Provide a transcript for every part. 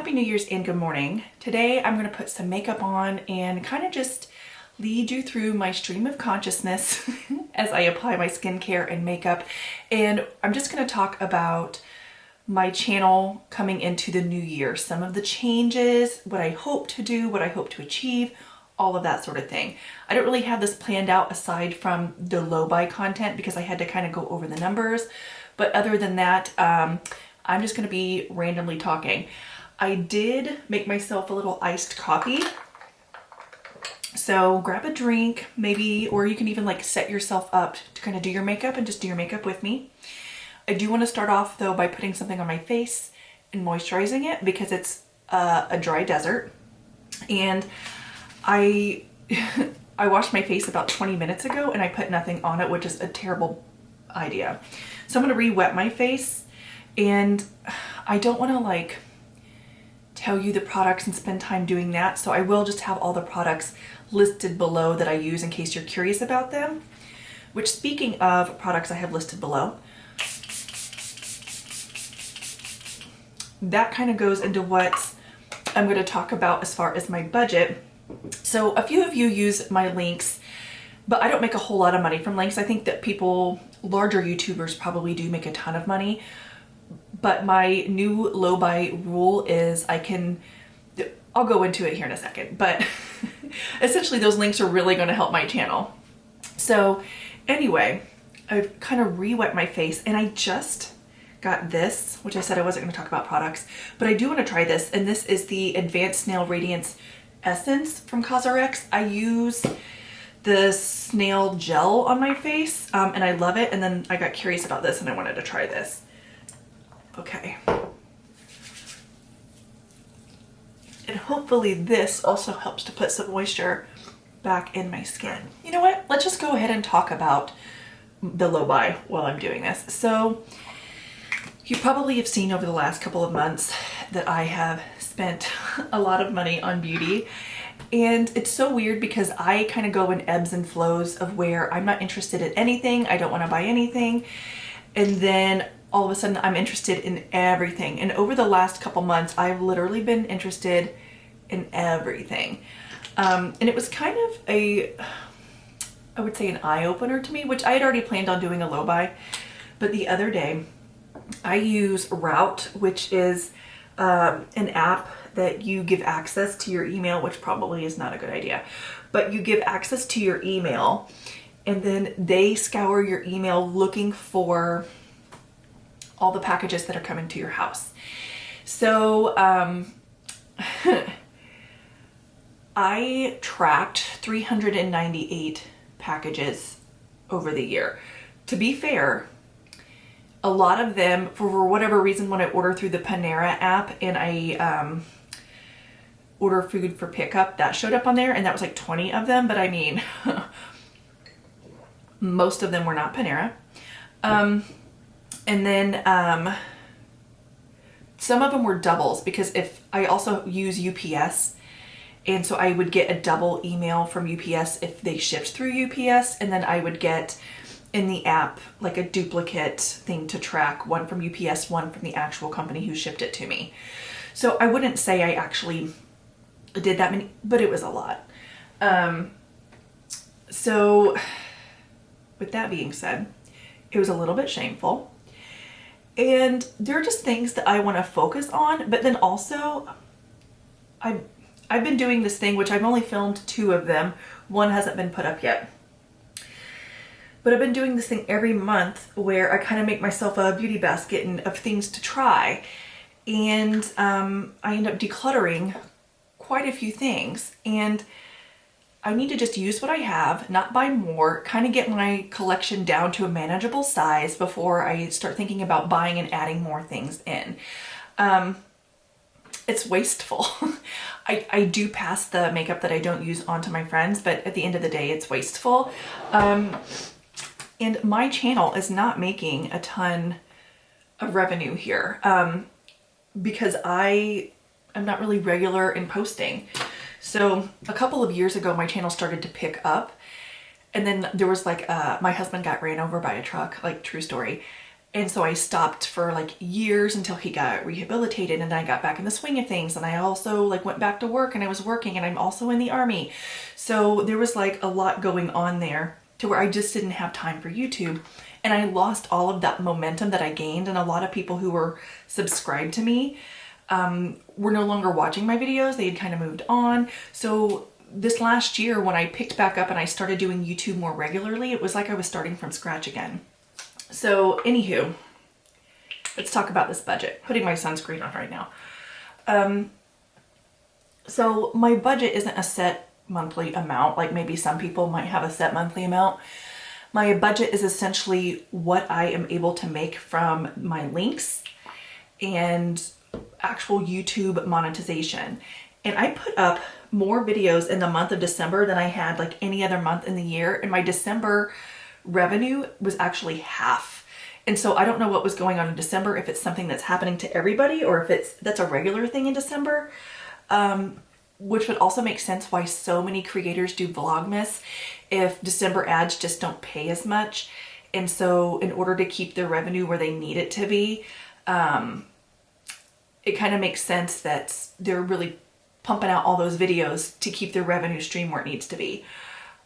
Happy New Year's and good morning. Today I'm going to put some makeup on and kind of just lead you through my stream of consciousness as I apply my skincare and makeup. And I'm just going to talk about my channel coming into the new year, some of the changes, what I hope to do, what I hope to achieve, all of that sort of thing. I don't really have this planned out aside from the low buy content because I had to kind of go over the numbers. But other than that, I'm just going to be randomly talking. I did make myself a little iced coffee. So grab a drink maybe, or you can even like set yourself up to kind of do your makeup and just do your makeup with me. I do want to start off though by putting something on my face and moisturizing it because it's a dry desert. And I washed my face about 20 minutes ago and I put nothing on it, which is a terrible idea. So I'm going to re-wet my face, and I don't want to like tell you the products and spend time doing that. So I will just have all the products listed below that I use in case you're curious about them. Which, speaking of products I have listed below, that kind of goes into what I'm going to talk about as far as my budget. So a few of you use my links, but I don't make a whole lot of money from links. I think that people, larger YouTubers probably do make a ton of money. But my new low buy rule is I'll go into it here in a second, but essentially those links are really going to help my channel. So anyway, I've kind of re-wet my face and I just got this, which I said I wasn't going to talk about products, but I do want to try this. And this is the Advanced Snail Radiance Essence from CosRX. I use the snail gel on my face and I love it. And then I got curious about this and I wanted to try this. Okay. And hopefully this also helps to put some moisture back in my skin. You know what? Let's just go ahead and talk about the low buy while I'm doing this. So you probably have seen over the last couple of months that I have spent a lot of money on beauty. And it's so weird because I kind of go in ebbs and flows of where I'm not interested in anything. I don't want to buy anything. And then all of a sudden I'm interested in everything. And over the last couple months, I've literally been interested in everything. And it was kind of I would say an eye-opener to me, which I had already planned on doing a low buy. But the other day, I use Route, which is an app that you give access to your email, which probably is not a good idea. But you give access to your email, and then they scour your email looking for all the packages that are coming to your house. So I tracked 398 packages over the year. To be fair, a lot of them, for whatever reason, when I order through the Panera app and I order food for pickup, that showed up on there, and that was like 20 of them. But I mean, most of them were not Panera. And then some of them were doubles because if I also use UPS, and so I would get a double email from UPS if they shipped through UPS, and then I would get in the app like a duplicate thing to track, one from UPS, one from the actual company who shipped it to me. So I wouldn't say I actually did that many, but it was a lot. So with that being said, it was a little bit shameful. And there are just things that I want to focus on, but then also I've been doing this thing, which I've only filmed 2 of them. One hasn't been put up yet. But I've been doing this thing every month where I kind of make myself a beauty basket of things to try. And I end up decluttering quite a few things. And I need to just use what I have, not buy more, kind of get my collection down to a manageable size before I start thinking about buying and adding more things in. It's wasteful. I do pass the makeup that I don't use on to my friends, but at the end of the day, it's wasteful. And my channel is not making a ton of revenue here because I'm not really regular in posting. So a couple of years ago, my channel started to pick up, and then there was like, my husband got ran over by a truck, like true story. And so I stopped for like years until he got rehabilitated, and then I got back in the swing of things. And I also like went back to work, and I was working, and I'm also in the army. So there was like a lot going on there to where I just didn't have time for YouTube. And I lost all of that momentum that I gained. And a lot of people who were subscribed to me were no longer watching my videos. They had kind of moved on. So this last year, when I picked back up and I started doing YouTube more regularly, it was like I was starting from scratch again. So anywho, let's talk about this budget. Putting my sunscreen on right now. So my budget isn't a set monthly amount, like maybe some people might have a set monthly amount. My budget is essentially what I am able to make from my links and actual YouTube monetization. And I put up more videos in the month of December than I had like any other month in the year. And my December revenue was actually half. And so I don't know what was going on in December, if it's something that's happening to everybody or if that's a regular thing in December. Which would also make sense why so many creators do Vlogmas if December ads just don't pay as much. And so in order to keep their revenue where they need it to be, it kind of makes sense that they're really pumping out all those videos to keep their revenue stream where it needs to be.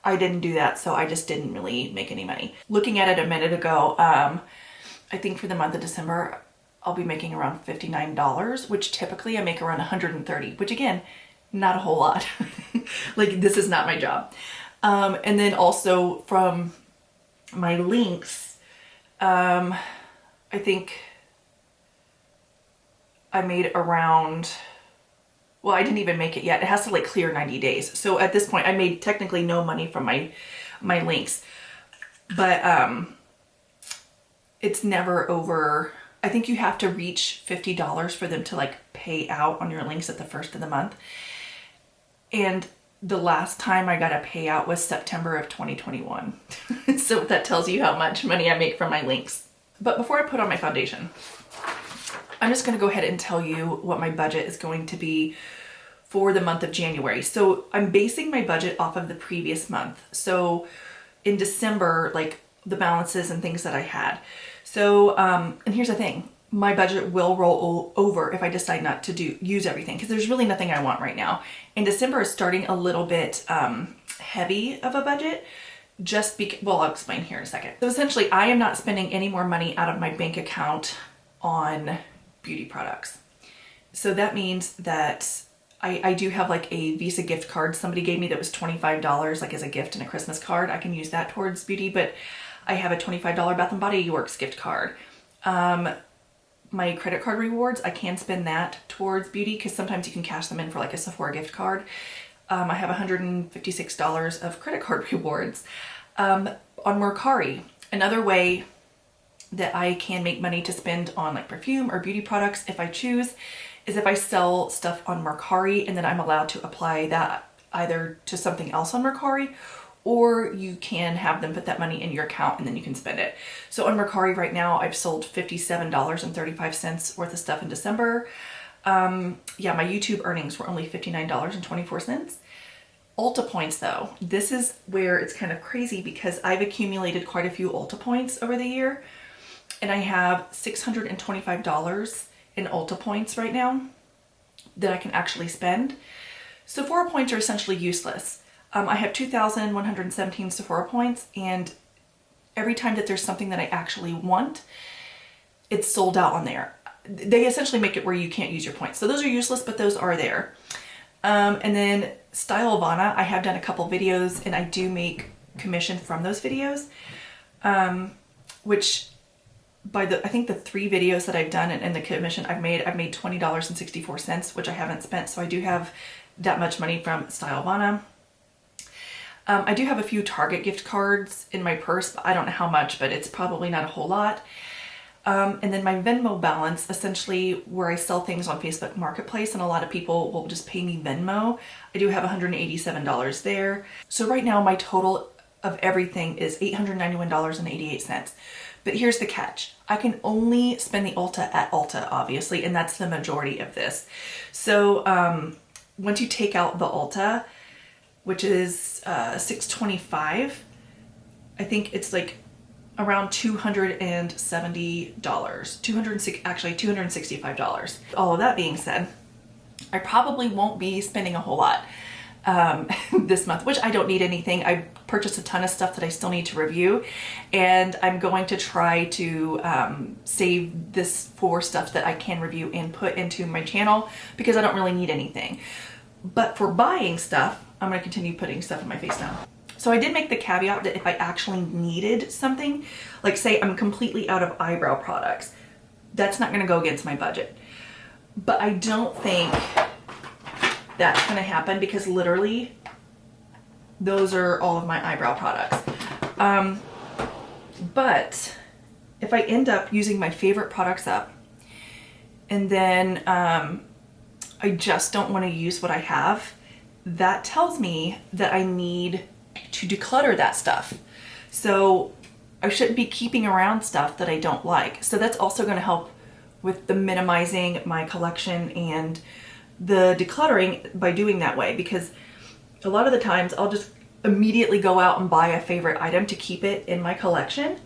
I didn't do that, so I just didn't really make any money. Looking at it a minute ago, I think for the month of December, I'll be making around $59, which typically I make around $130, which again, not a whole lot. Like, this is not my job. And then also from my links, I think I made around, well, I didn't even make it yet. It has to like clear 90 days. So at this point I made technically no money from my links, but, it's never over. I think you have to reach $50 for them to like pay out on your links at the first of the month. And the last time I got a payout was September of 2021. So that tells you how much money I make from my links. But before I put on my foundation, I'm just going to go ahead and tell you what my budget is going to be for the month of January. So I'm basing my budget off of the previous month. So in December, like the balances and things that I had. So, and here's the thing, my budget will roll over if I decide not to use everything, because there's really nothing I want right now. And December is starting a little bit heavy of a budget, just because, well, I'll explain here in a second. So essentially, I am not spending any more money out of my bank account on beauty products. So that means that I do have like a Visa gift card somebody gave me that was $25, like as a gift and a Christmas card. I can use that towards beauty, but I have a $25 Bath & Body Works gift card. My credit card rewards, I can spend that towards beauty because sometimes you can cash them in for like a Sephora gift card. I have $156 of credit card rewards. On Mercari, another way that I can make money to spend on like perfume or beauty products if I choose is if I sell stuff on Mercari and then I'm allowed to apply that either to something else on Mercari, or you can have them put that money in your account and then you can spend it. So on Mercari right now, I've sold $57.35 worth of stuff in December. Yeah, my YouTube earnings were only $59.24. Ulta points though, this is where it's kind of crazy because I've accumulated quite a few Ulta points over the year, and I have $625 in Ulta points right now that I can actually spend. Sephora points are essentially useless. I have 2,117 Sephora points, and every time that there's something that I actually want, it's sold out on there. They essentially make it where you can't use your points. So those are useless, but those are there. And then Styleavana, I have done a couple videos and I do make commission from those videos, which by I think the 3 videos that I've done and the commission I've made $20.64, which I haven't spent. So I do have that much money from Styleavana. I do have a few Target gift cards in my purse, but I don't know how much, but it's probably not a whole lot. And then my Venmo balance, essentially where I sell things on Facebook Marketplace, and a lot of people will just pay me Venmo. I do have $187 there. So right now my total of everything is $891.88. But here's the catch. I can only spend the Ulta at Ulta, obviously, and that's the majority of this. So once you take out the Ulta, which is $625, I think it's like around $270, actually $265. All of that being said, I probably won't be spending a whole lot this month, which I don't need anything. I purchased a ton of stuff that I still need to review, and I'm going to try to save this for stuff that I can review and put into my channel because I don't really need anything. But for buying stuff, I'm going to continue putting stuff in my face now. So I did make the caveat that if I actually needed something, like say I'm completely out of eyebrow products, that's not going to go against my budget. But I don't think that's going to happen because literally those are all of my eyebrow products. But if I end up using my favorite products up and then I just don't want to use what I have, that tells me that I need to declutter that stuff. So I shouldn't be keeping around stuff that I don't like. So that's also going to help with the minimizing my collection and the decluttering by doing that way, because a lot of the times I'll just immediately go out and buy a favorite item to keep it in my collection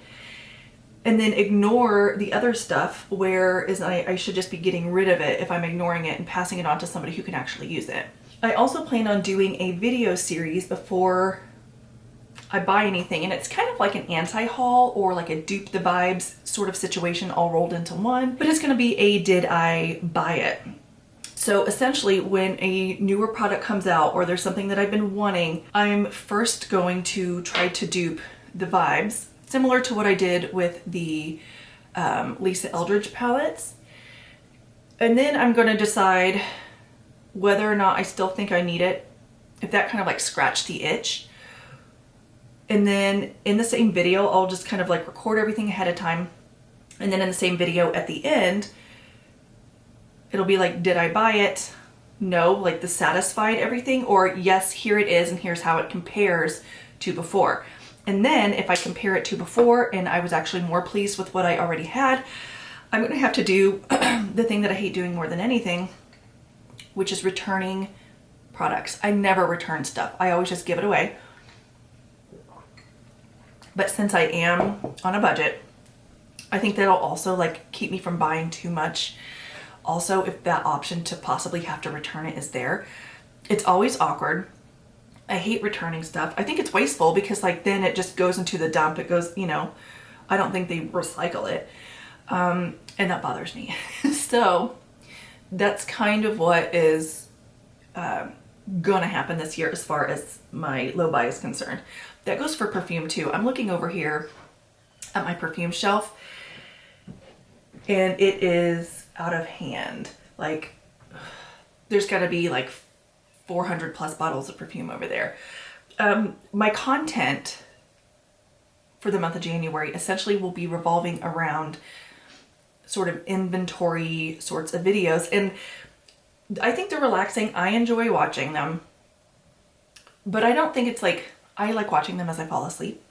and then ignore the other stuff, whereas I should just be getting rid of it if I'm ignoring it and passing it on to somebody who can actually use it. I also plan on doing a video series before I buy anything, and it's kind of like an anti-haul or like a dupe the vibes sort of situation all rolled into one, but it's going to be a did I buy it. So essentially when a newer product comes out or there's something that I've been wanting, I'm first going to try to dupe the vibes, similar to what I did with the Lisa Eldridge palettes. And then I'm going to decide whether or not I still think I need it, if that kind of like scratched the itch. And then in the same video, I'll just kind of like record everything ahead of time. And then in the same video at the end, it'll be like, did I buy it? No, like the satisfied everything, or yes, here it is and here's how it compares to before. And then if I compare it to before and I was actually more pleased with what I already had, I'm gonna have to do the thing that I hate doing more than anything, which is returning products. I never return stuff. I always just give it away. But since I am on a budget, I think that'll also like keep me from buying too much. Also, if that option to possibly have to return it is there, it's always awkward. I hate returning stuff. I think it's wasteful because like then it just goes into the dump. It goes, you know, I don't think they recycle it. And that bothers me. So that's kind of what is gonna happen this year as far as my low buy is concerned. That goes for perfume too. I'm looking over here at my perfume shelf and it is out of hand. Like there's gotta be like 400 plus bottles of perfume over there. My content for the month of January essentially will be revolving around sort of inventory sorts of videos, and I think they're relaxing. I enjoy watching them, but I don't think it's like, I like watching them as I fall asleep,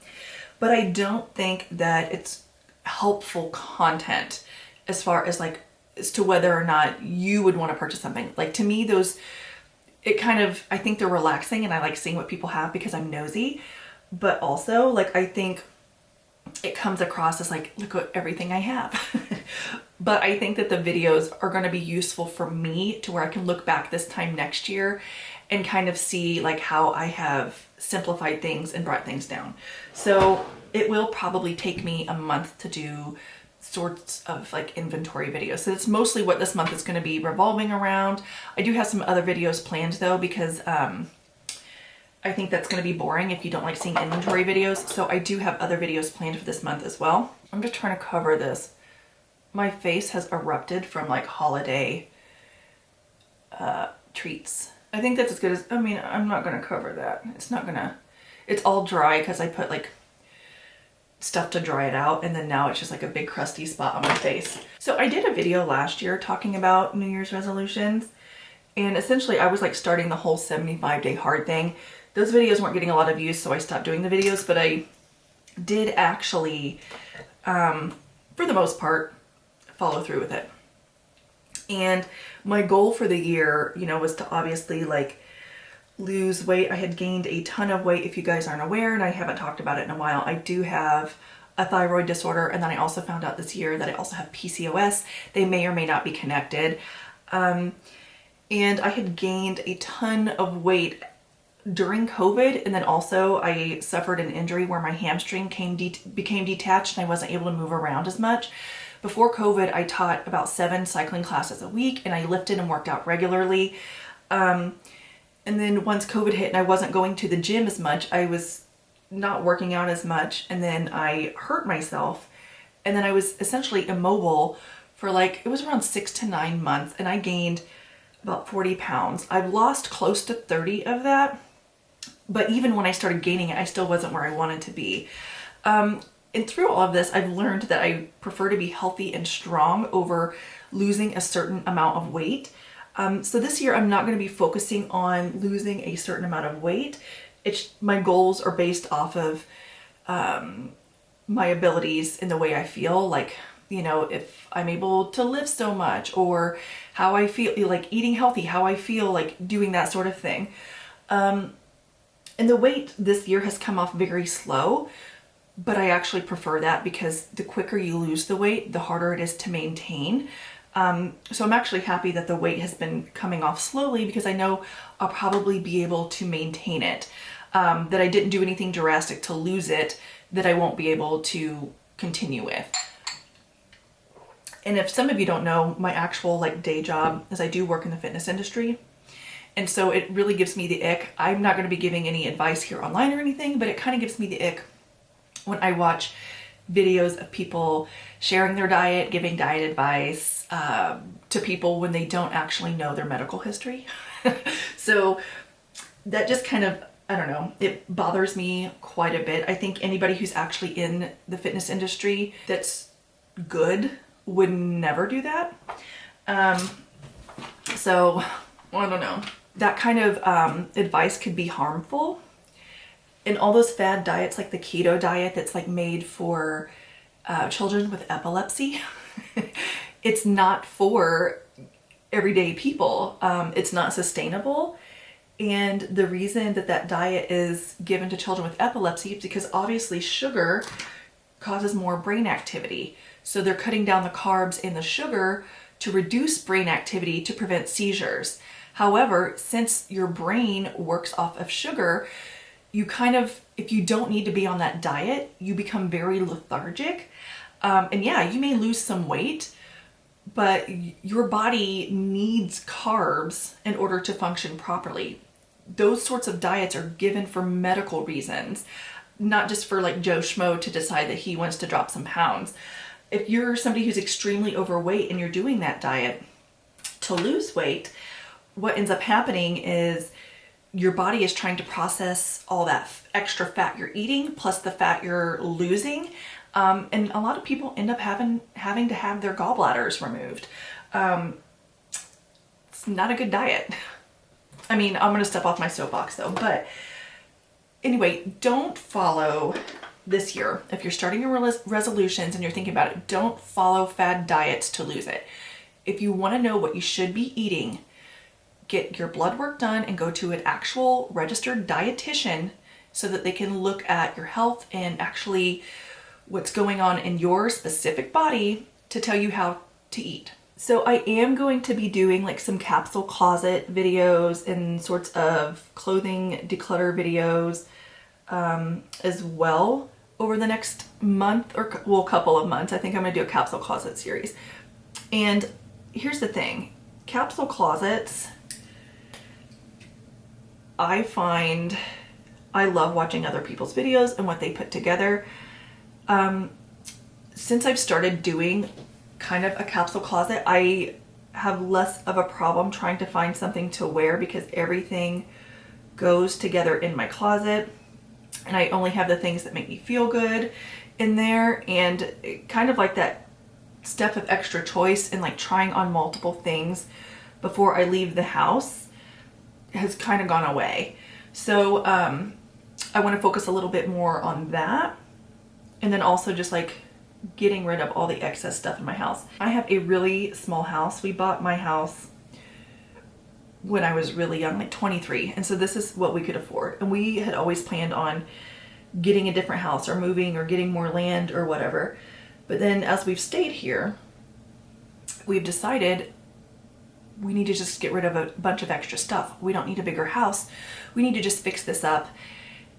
but I don't think that it's helpful content as far as like, as to whether or not you would want to purchase something. Like to me, those, it kind of, I think they're relaxing and I like seeing what people have because I'm nosy, but also like, I think it comes across as like, look at everything I have. But I think that the videos are going to be useful for me to where I can look back this time next year and kind of see like how I have simplified things and brought things down. So it will probably take me a month to do sorts of like inventory videos. So it's mostly what this month is going to be revolving around. I do have some other videos planned though, because I think that's going to be boring if you don't like seeing inventory videos. So I do have other videos planned for this month as well. I'm just trying to cover this. My face has erupted from like holiday treats. I think that's as good as, I mean, I'm not going to cover that. It's not going to, it's all dry because I put like stuff to dry it out, and then now it's just like a big crusty spot on my face. So I did a video last year talking about New Year's resolutions, and essentially I was like starting the whole 75-day hard thing. Those videos weren't getting a lot of views, so I stopped doing the videos, but I did actually, for the most part, follow through with it. And my goal for the year, you know, was to obviously like lose weight. I had gained a ton of weight, if you guys aren't aware, and I haven't talked about it in a while. I do have a thyroid disorder, and then I also found out this year that I also have PCOS. They may or may not be connected. And I had gained a ton of weight during COVID, and then also I suffered an injury where my hamstring became detached and I wasn't able to move around as much. Before COVID, I taught about 7 cycling classes a week, and I lifted and worked out regularly. And then once COVID hit and I wasn't going to the gym as much, I was not working out as much, and then I hurt myself, and then I was essentially immobile for like, it was around 6 to 9 months, and I gained about 40 pounds. I've lost close to 30 of that, but even when I started gaining it, I still wasn't where I wanted to be. And through all of this, I've learned that I prefer to be healthy and strong over losing a certain amount of weight. So this year I'm not going to be focusing on losing a certain amount of weight. My goals are based off of my abilities in the way I feel, like, you know, if I'm able to lift so much, or how I feel like eating healthy, how I feel like doing that sort of thing. And the weight this year has come off very slow, but I actually prefer that because the quicker you lose the weight, the harder it is to maintain. So I'm actually happy that the weight has been coming off slowly, because I know I'll probably be able to maintain it. That I didn't do anything drastic to lose it that I won't be able to continue with. And if some of you don't know, my actual like day job is I do work in the fitness industry. And so it really gives me the ick. I'm not going to be giving any advice here online or anything, but it kind of gives me the ick when I watch videos of people sharing their diet, giving diet advice to people when they don't actually know their medical history. So that just kind of, I don't know, it bothers me quite a bit. I think anybody who's actually in the fitness industry that's good would never do that. So I don't know. That kind of advice could be harmful. And all those fad diets, like the keto diet that's like made for children with epilepsy, it's not for everyday people. It's not sustainable. And the reason that that diet is given to children with epilepsy is because obviously sugar causes more brain activity. So they're cutting down the carbs in the sugar to reduce brain activity to prevent seizures. However, since your brain works off of sugar, you kind of, if you don't need to be on that diet, you become very lethargic. And yeah, you may lose some weight, but your body needs carbs in order to function properly. Those sorts of diets are given for medical reasons, not just for like Joe Schmo to decide that he wants to drop some pounds. If you're somebody who's extremely overweight and you're doing that diet to lose weight, what ends up happening is your body is trying to process all that extra fat you're eating plus the fat you're losing. And a lot of people end up having to have their gallbladders removed. It's not a good diet. I mean, I'm going to step off my soapbox though, but anyway, don't follow this year. If you're starting your resolutions and you're thinking about it, don't follow fad diets to lose it. If you want to know what you should be eating, get your blood work done and go to an actual registered dietitian so that they can look at your health and actually what's going on in your specific body to tell you how to eat. So I am going to be doing like some capsule closet videos and sorts of clothing declutter videos as well over the next month or, well, couple of months. I think I'm gonna do a capsule closet series. And here's the thing, capsule closets, I find I love watching other people's videos and what they put together. Since I've started doing kind of a capsule closet, I have less of a problem trying to find something to wear because everything goes together in my closet and I only have the things that make me feel good in there, and kind of like that step of extra choice and like trying on multiple things before I leave the house has kind of gone away. So I want to focus a little bit more on that, and then also just like getting rid of all the excess stuff in my house. I have a really small house. We bought my house when I was really young, like 23, and so this is what we could afford. And we had always planned on getting a different house or moving or getting more land or whatever. But then as we've stayed here, we've decided we need to just get rid of a bunch of extra stuff. We don't need a bigger house. We need to just fix this up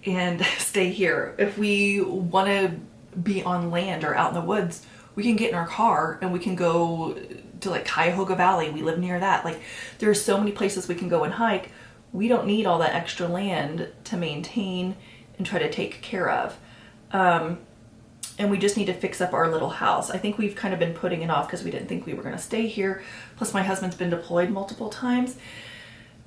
and stay here. If we want to be on land or out in the woods, we can get in our car and we can go to like Cuyahoga Valley. We live near that. Like, there are so many places we can go and hike. We don't need all that extra land to maintain and try to take care of. And we just need to fix up our little house. I think we've kind of been putting it off because we didn't think we were going to stay here. Plus my husband's been deployed multiple times.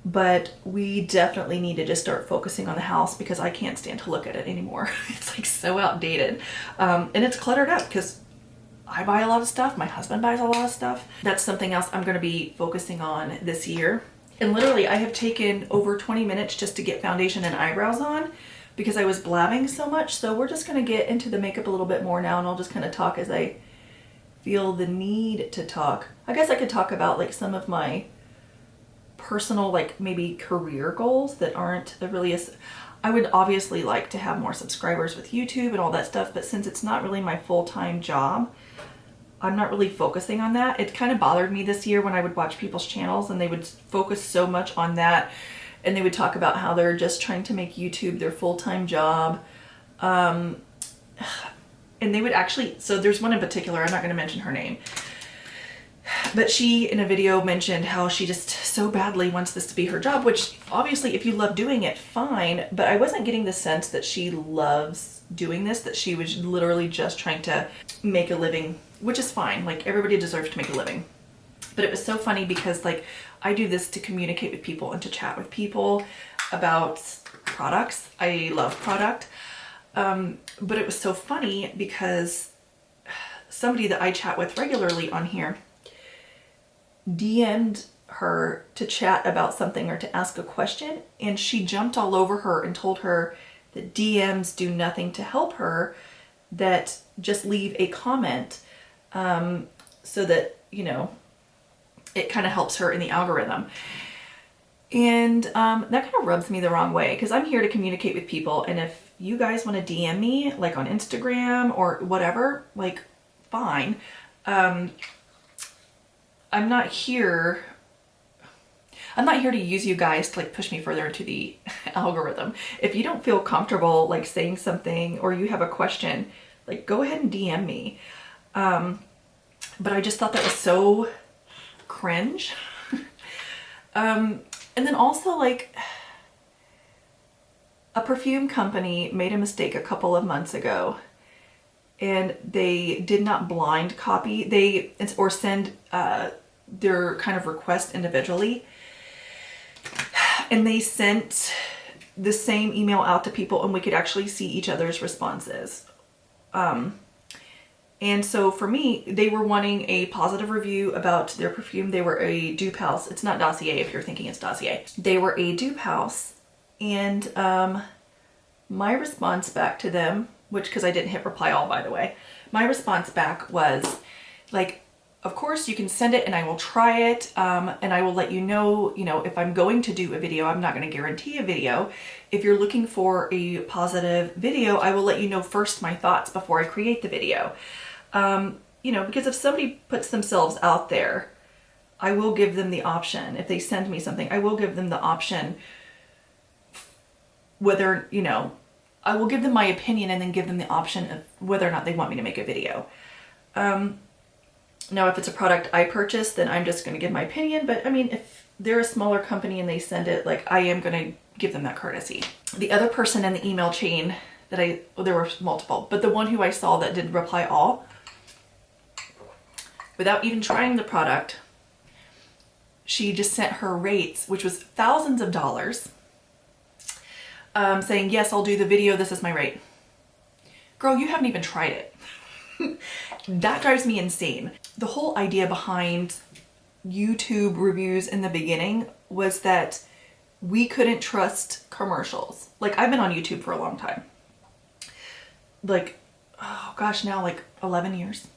But we definitely need to just start focusing on the house because I can't stand to look at it anymore. It's like so outdated. And it's cluttered up because I buy a lot of stuff. My husband buys a lot of stuff. That's something else I'm going to be focusing on this year. And literally I have taken over 20 minutes just to get foundation and eyebrows on because I was blabbing so much. So we're just going to get into the makeup a little bit more now, and I'll just kind of talk as I feel the need to talk. I guess I could talk about like some of my personal, like maybe career goals that aren't really I would obviously like to have more subscribers with YouTube and all that stuff, but since it's not really my full-time job, I'm not really focusing on that. It kind of bothered me this year when I would watch people's channels and they would focus so much on that, and they would talk about how they're just trying to make YouTube their full-time job. And they would actually, so there's one in particular, I'm not going to mention her name, but she in a video mentioned how she just so badly wants this to be her job, which obviously if you love doing it, fine, but I wasn't getting the sense that she loves doing this, that she was literally just trying to make a living, which is fine. Like, everybody deserves to make a living. But it was so funny because like I do this to communicate with people and to chat with people about products. I love product. But it was so funny because somebody that I chat with regularly on here DM'd her to chat about something or to ask a question, and she jumped all over her and told her that DMs do nothing to help her, that just leave a comment so that, you know, it kind of helps her in the algorithm. And that kind of rubs me the wrong way because I'm here to communicate with people, and if you guys want to DM me like on Instagram or whatever, like fine. I'm not here to use you guys to like push me further into the algorithm. If you don't feel comfortable like saying something or you have a question, like go ahead and DM me. But I just thought that was so cringe. And then also like a perfume company made a mistake a couple of months ago, and they did not blind copy or send their kind of request individually, and they sent the same email out to people and we could actually see each other's responses. And so for me, they were wanting a positive review about their perfume. They were a dupe house. It's not Dossier if you're thinking it's Dossier. They were a dupe house, and my response back to them, which, because I didn't hit reply all, by the way, my response back was like, of course you can send it and I will try it, and I will let you know, if I'm going to do a video. I'm not going to guarantee a video. If you're looking for a positive video, I will let you know first my thoughts before I create the video. Because if somebody puts themselves out there, I will give them the option. If they send me something, I will give them the option whether, I will give them my opinion and then give them the option of whether or not they want me to make a video. Now, if it's a product I purchase, then I'm just going to give my opinion. But I mean, if they're a smaller company and they send it, like, I am going to give them that courtesy. The other person in the email chain that there were multiple, but the one who I saw that did reply all, without even trying the product, she just sent her rates, which was thousands of dollars, saying, yes, I'll do the video. This is my rate. Girl, you haven't even tried it. That drives me insane. The whole idea behind YouTube reviews in the beginning was that we couldn't trust commercials. Like, I've been on YouTube for a long time. Like, oh gosh, now like 11 years.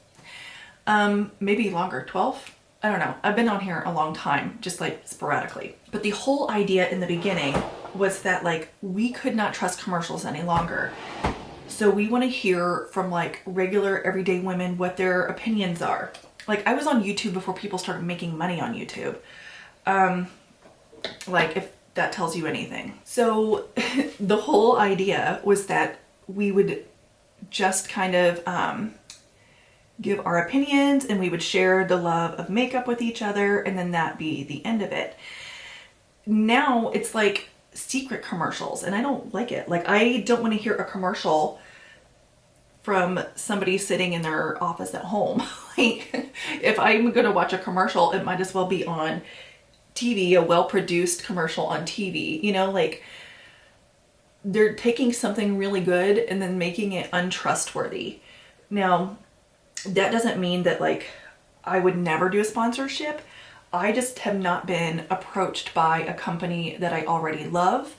Maybe longer, 12? I don't know. I've been on here a long time, just like sporadically. But the whole idea in the beginning was that like we could not trust commercials any longer. So we want to hear from like regular everyday women what their opinions are. Like I was on YouTube before people started making money on YouTube. Like if that tells you anything. So the whole idea was that we would just kind of give our opinions and we would share the love of makeup with each other, and then that be the end of it. Now it's like secret commercials, and I don't like it. Like I don't want to hear a commercial from somebody sitting in their office at home. Like if I'm going to watch a commercial, it might as well be on TV, a well-produced commercial on TV, you know, like they're taking something really good and then making it untrustworthy. Now, that doesn't mean that like I would never do a sponsorship. I just have not been approached by a company that I already love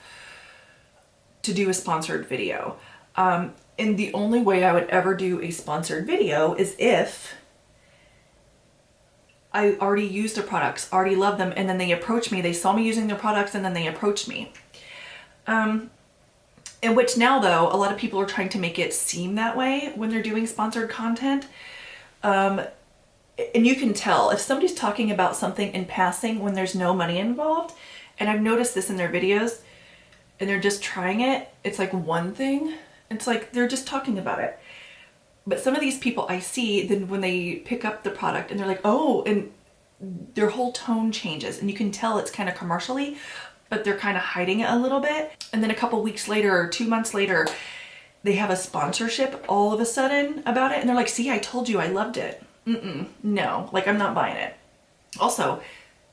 to do a sponsored video. And the only way I would ever do a sponsored video is if I already use their products, already love them, and then they approach me. They saw me using their products and then they approached me. In which now though, a lot of people are trying to make it seem that way when they're doing sponsored content. And you can tell if somebody's talking about something in passing when there's no money involved, and I've noticed this in their videos, and they're just trying it, it's like one thing. It's like they're just talking about it. But some of these people I see, then when they pick up the product and they're like, oh, and their whole tone changes, and you can tell it's kind of commercially, but they're kind of hiding it a little bit. And then a couple weeks later or 2 months later, they have a sponsorship all of a sudden about it. And they're like, see, I told you I loved it. No, like I'm not buying it. Also,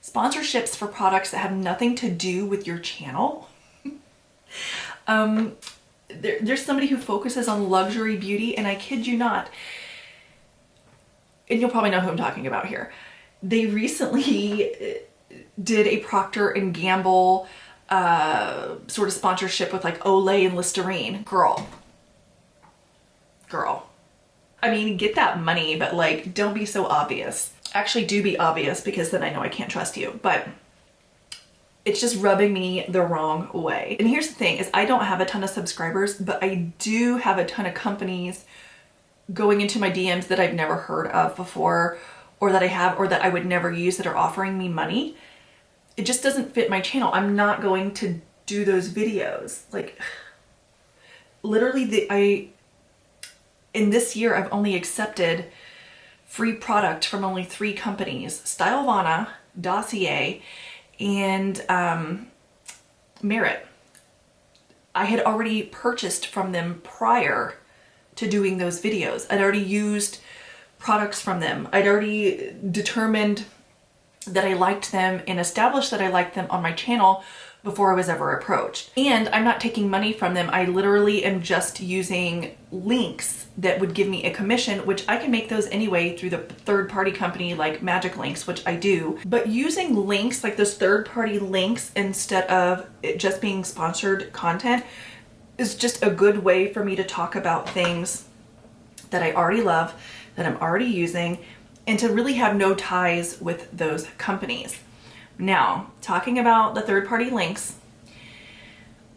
sponsorships for products that have nothing to do with your channel. There's somebody who focuses on luxury beauty, and I kid you not, and you'll probably know who I'm talking about here. They recently did a Procter and Gamble sort of sponsorship with like Olay and Listerine. Girl. I mean, get that money, but like, don't be so obvious. Actually, do be obvious, because then I know I can't trust you. But it's just rubbing me the wrong way. And here's the thing is I don't have a ton of subscribers, but I do have a ton of companies going into my DMs that I've never heard of before, or that I have, or that I would never use, that are offering me money. It just doesn't fit my channel. I'm not going to do those videos. Like literally in this year, I've only accepted free product from only 3 companies: Stylovana, Dossier, and Merit. I had already purchased from them prior to doing those videos. I'd already used products from them. I'd already determined that I liked them and established that I liked them on my channel before I was ever approached. And I'm not taking money from them. I literally am just using links that would give me a commission, which I can make those anyway through the third-party company like Magic Links, which I do. But using links like those third-party links instead of it just being sponsored content is just a good way for me to talk about things that I already love, that I'm already using, and to really have no ties with those companies. Now, talking about the third-party links,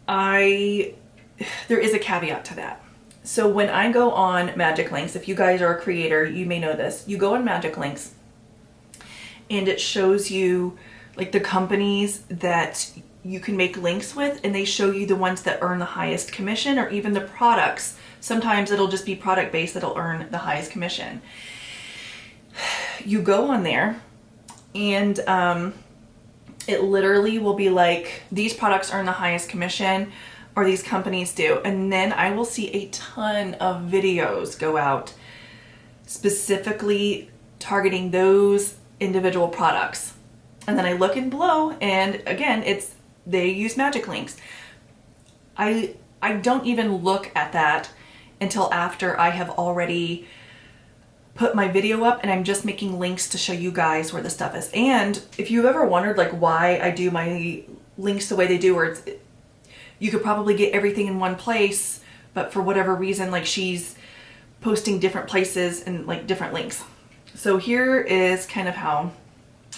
there is a caveat to that. So when I go on Magic Links, if you guys are a creator, you may know this. You go on Magic Links and it shows you like the companies that you can make links with, and they show you the ones that earn the highest commission, or even the products. Sometimes it'll just be product based that'll earn the highest commission. You go on there and it literally will be like, these products earn the highest commission, or these companies do. And then I will see a ton of videos go out specifically targeting those individual products. And then I look in below, and again, they use Magic Links. I don't even look at that until after I have already put my video up and I'm just making links to show you guys where the stuff is. And if you've ever wondered like why I do my links the way they do, where you could probably get everything in one place, but for whatever reason, like she's posting different places and like different links. So here is kind of how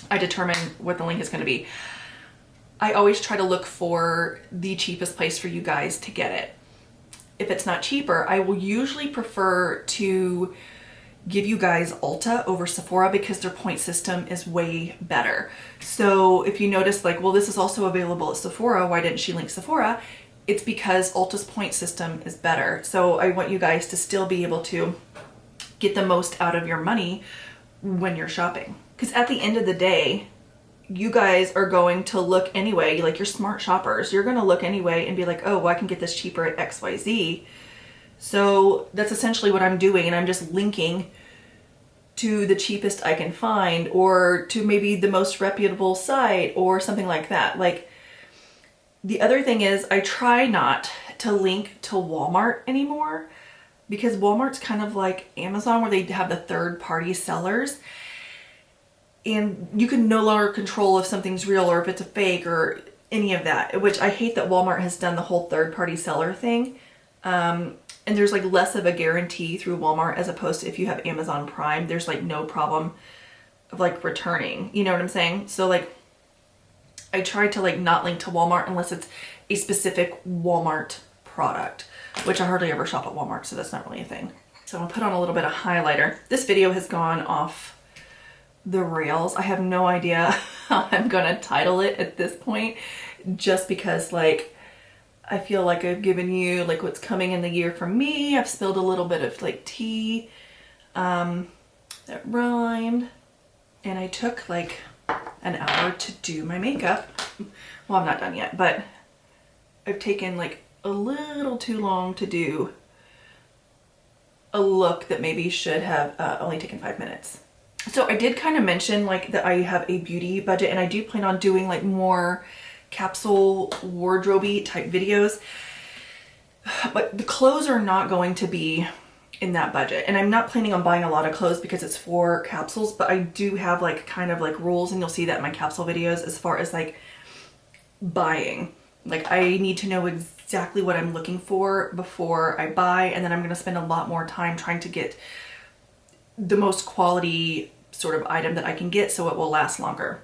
I determine what the link is going to be. I always try to look for the cheapest place for you guys to get it. if it's not cheaper, I will usually prefer to give you guys Ulta over Sephora because their point system is way better. So if you notice like, well, this is also available at Sephora, why didn't she link Sephora? It's because Ulta's point system is better. So I want you guys to still be able to get the most out of your money when you're shopping. Because at the end of the day, you guys are going to look anyway, like you're smart shoppers. You're going to look anyway and be like, oh, well, I can get this cheaper at XYZ. So that's essentially what I'm doing, and I'm just linking to the cheapest I can find, or to maybe the most reputable site or something like that. Like, the other thing is I try not to link to Walmart anymore, because Walmart's kind of like Amazon where they have the third-party sellers, and you can no longer control if something's real or if it's a fake or any of that, which I hate that Walmart has done the whole third-party seller thing. And there's like less of a guarantee through Walmart as opposed to if you have Amazon Prime, there's like no problem of like returning, you know what I'm saying? So like I try to like not link to Walmart unless it's a specific Walmart product, which I hardly ever shop at Walmart, so that's not really a thing. So I'll put on a little bit of highlighter. This video has gone off the rails. I have no idea how I'm gonna title it at this point, just because like I feel like I've given you like what's coming in the year for me. I've spilled a little bit of like tea that rhymed, and I took like an hour to do my makeup. Well, I'm not done yet, but I've taken like a little too long to do a look that maybe should have only taken 5 minutes. So I did kind of mention like that I have a beauty budget, and I do plan on doing like more capsule wardrobe-y type videos, but the clothes are not going to be in that budget, and I'm not planning on buying a lot of clothes because it's for capsules, but I do have like kind of like rules, and you'll see that in my capsule videos as far as like buying. Like I need to know exactly what I'm looking for before I buy, and then I'm going to spend a lot more time trying to get the most quality sort of item that I can get so it will last longer.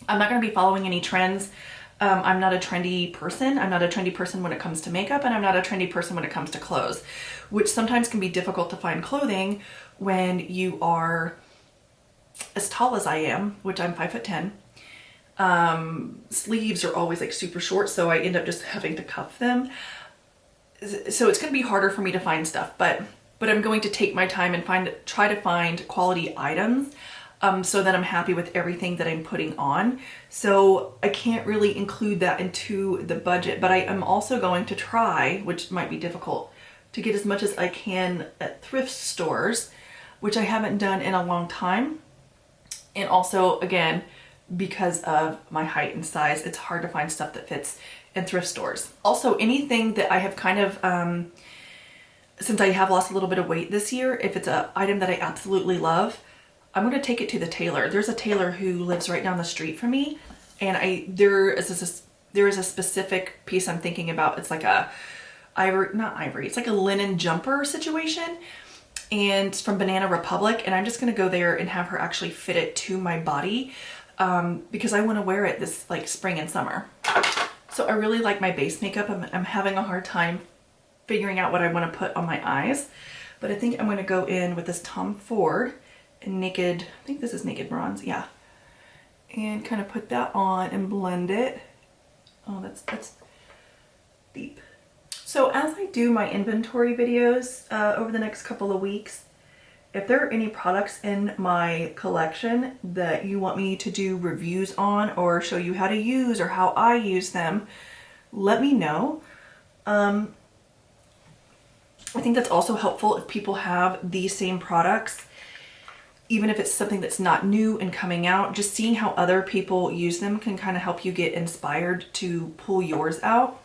I'm not going to be following any trends. I'm not a trendy person. I'm not a trendy person when it comes to makeup, and I'm not a trendy person when it comes to clothes, which sometimes can be difficult to find clothing when you are as tall as I am, which I'm 5'10". Sleeves are always like super short, so I end up just having to cuff them. So it's going to be harder for me to find stuff, but I'm going to take my time and try to find quality items. So that I'm happy with everything that I'm putting on. So I can't really include that into the budget, but I am also going to try, which might be difficult, to get as much as I can at thrift stores, which I haven't done in a long time. And also, again, because of my height and size, it's hard to find stuff that fits in thrift stores. Also, anything that I have kind of, since I have lost a little bit of weight this year, if it's an item that I absolutely love, I'm going to take it to the tailor. There's a tailor who lives right down the street from me, and there is a specific piece I'm thinking about. It's like a not ivory, it's like a linen jumper situation, and it's from Banana Republic, and I'm just going to go there and have her actually fit it to my body because I want to wear it this like spring and summer. So I really like my base makeup. I'm having a hard time figuring out what I want to put on my eyes, but I think I'm going to go in with this Tom Ford Naked, I think this is Naked Bronze, yeah, and kind of put that on and blend it. Oh, that's deep. So as I do my inventory videos over the next couple of weeks, if there are any products in my collection that you want me to do reviews on or show you how to use or how I use them, let me know. I think that's also helpful if people have these same products. Even if it's something that's not new and coming out, just seeing how other people use them can kind of help you get inspired to pull yours out.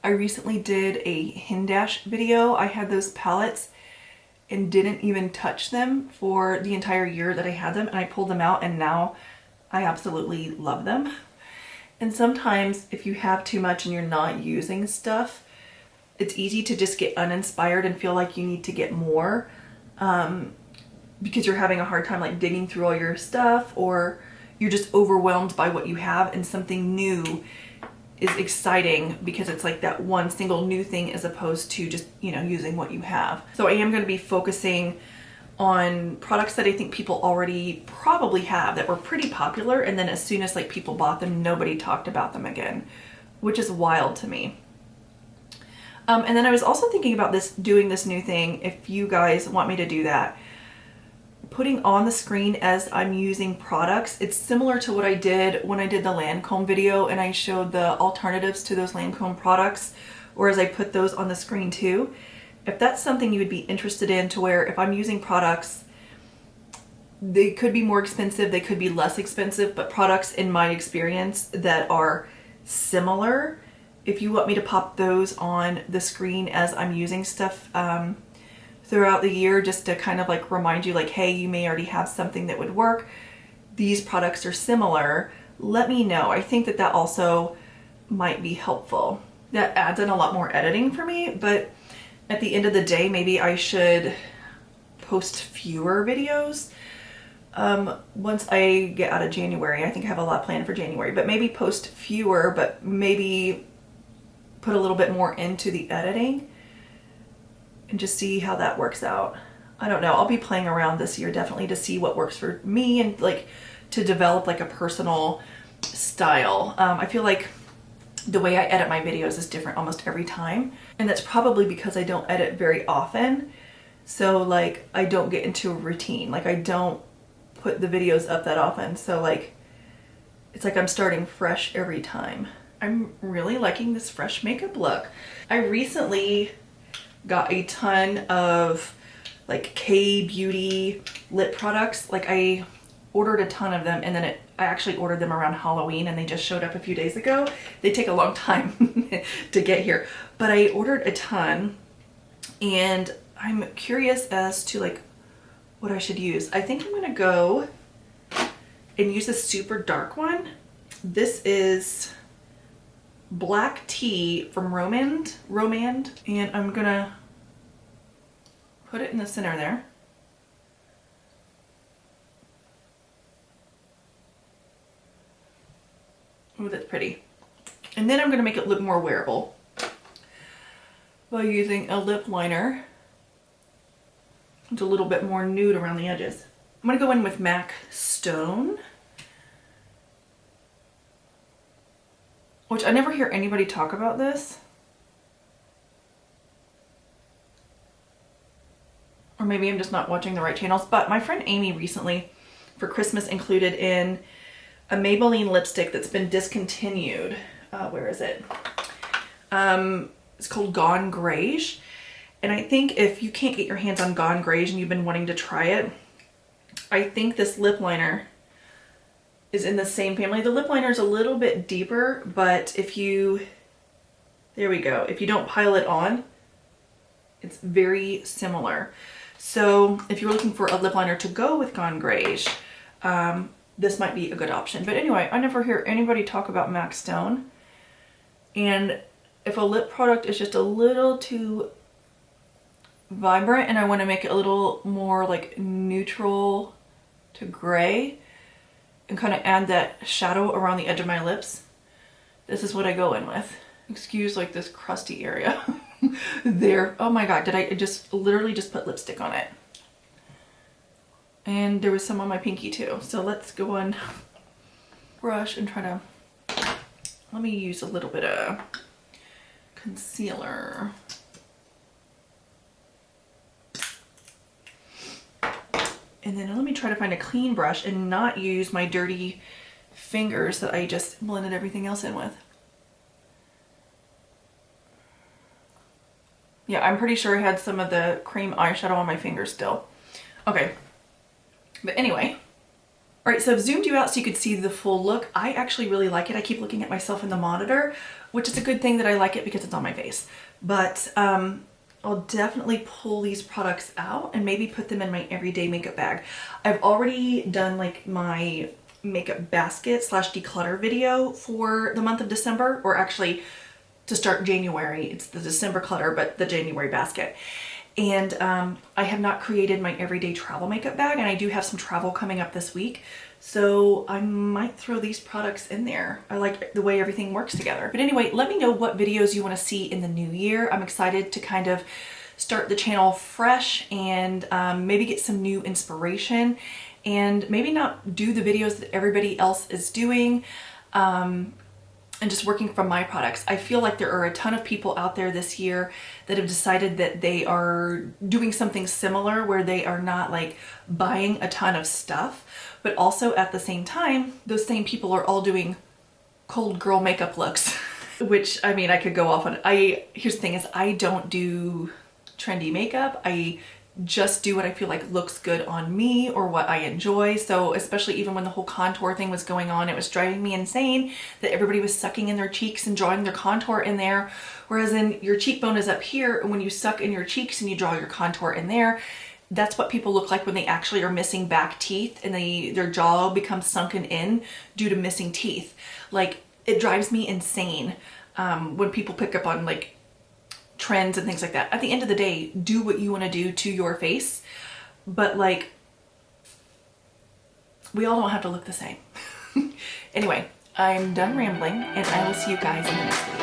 I recently did a Hindash video. I had those palettes and didn't even touch them for the entire year that I had them, and I pulled them out and now I absolutely love them. And sometimes if you have too much and you're not using stuff, it's easy to just get uninspired and feel like you need to get more. Because you're having a hard time like digging through all your stuff, or you're just overwhelmed by what you have, and something new is exciting because it's like that one single new thing as opposed to just, you know, using what you have. So I am going to be focusing on products that I think people already probably have that were pretty popular, and then as soon as like people bought them, nobody talked about them again, which is wild to me. And then I was also thinking about doing this new thing, if you guys want me to do that, putting on the screen as I'm using products. It's similar to what I did when I did the Lancome video and I showed the alternatives to those Lancome products, whereas I put those on the screen too. If that's something you would be interested in, to where if I'm using products, they could be more expensive, they could be less expensive, but products in my experience that are similar, if you want me to pop those on the screen as I'm using stuff throughout the year, just to kind of like remind you like, hey, you may already have something that would work. These products are similar. Let me know. I think that that also might be helpful. That adds in a lot more editing for me, but at the end of the day, maybe I should post fewer videos. Once I get out of January, I think I have a lot planned for January, but maybe post fewer, but maybe put a little bit more into the editing and just see how that works out. I don't know. I'll be playing around this year definitely to see what works for me and like to develop like a personal style. I feel like the way I edit my videos is different almost every time. And that's probably because I don't edit very often. So like I don't get into a routine. Like I don't put the videos up that often. So like, it's like I'm starting fresh every time. I'm really liking this fresh makeup look. I recently got a ton of like K-beauty lip products. Like I ordered a ton of them, and then I actually ordered them around Halloween and they just showed up a few days ago. They take a long time to get here, but I ordered a ton and I'm curious as to like what I should use. I think I'm gonna go and use a super dark one. This is Black Tea from Romand, and I'm gonna put it in the center there. Oh, that's pretty. And then I'm gonna make it look more wearable by using a lip liner. It's a little bit more nude around the edges. I'm gonna go in with MAC Stone, which I never hear anybody talk about this. Or maybe I'm just not watching the right channels, but my friend Amy recently for Christmas included in a Maybelline lipstick that's been discontinued. Where is it? It's called Gone Greige. And I think if you can't get your hands on Gone Greige and you've been wanting to try it, I think this lip liner is in the same family. The lip liner is a little bit deeper, but if you, there we go. If you don't pile it on, it's very similar. So if you're looking for a lip liner to go with Gone Greige, this might be a good option. But anyway, I never hear anybody talk about MAC Stone. And if a lip product is just a little too vibrant and I want to make it a little more like neutral to gray and kind of add that shadow around the edge of my lips, this is what I go in with. Excuse like this crusty area there. Oh my god, did I just literally just put lipstick on it? And there was some on my pinky too. So let's go on brush and try to, let me use a little bit of concealer. And then let me try to find a clean brush and not use my dirty fingers that I just blended everything else in with. Yeah, I'm pretty sure I had some of the cream eyeshadow on my fingers still. Okay, but anyway. All right, so I've zoomed you out so you could see the full look. I actually really like it. I keep looking at myself in the monitor, which is a good thing that I like it because it's on my face. But I'll definitely pull these products out and maybe put them in my everyday makeup bag. I've already done like my makeup basket / declutter video for the month of December, or actually to start January. It's the December clutter, but the January basket. And I have not created my everyday travel makeup bag, and I do have some travel coming up this week. So I might throw these products in there. I like the way everything works together. But anyway, let me know what videos you want to see in the new year. I'm excited to kind of start the channel fresh and maybe get some new inspiration and maybe not do the videos that everybody else is doing. And just working from my products. I feel like there are a ton of people out there this year that have decided that they are doing something similar where they are not like buying a ton of stuff, but also at the same time, those same people are all doing cold girl makeup looks, which I mean, I could go off on. Here's the thing is I don't do trendy makeup. I just do what I feel like looks good on me or what I enjoy. So especially even when the whole contour thing was going on, it was driving me insane that everybody was sucking in their cheeks and drawing their contour in there. Whereas in your cheekbone is up here, and when you suck in your cheeks and you draw your contour in there, that's what people look like when they actually are missing back teeth and their jaw becomes sunken in due to missing teeth. Like, it drives me insane when people pick up on like trends and things like that. At the end of the day, do what you want to do to your face, but like, we all don't have to look the same. Anyway, I'm done rambling, and I will see you guys in the next video.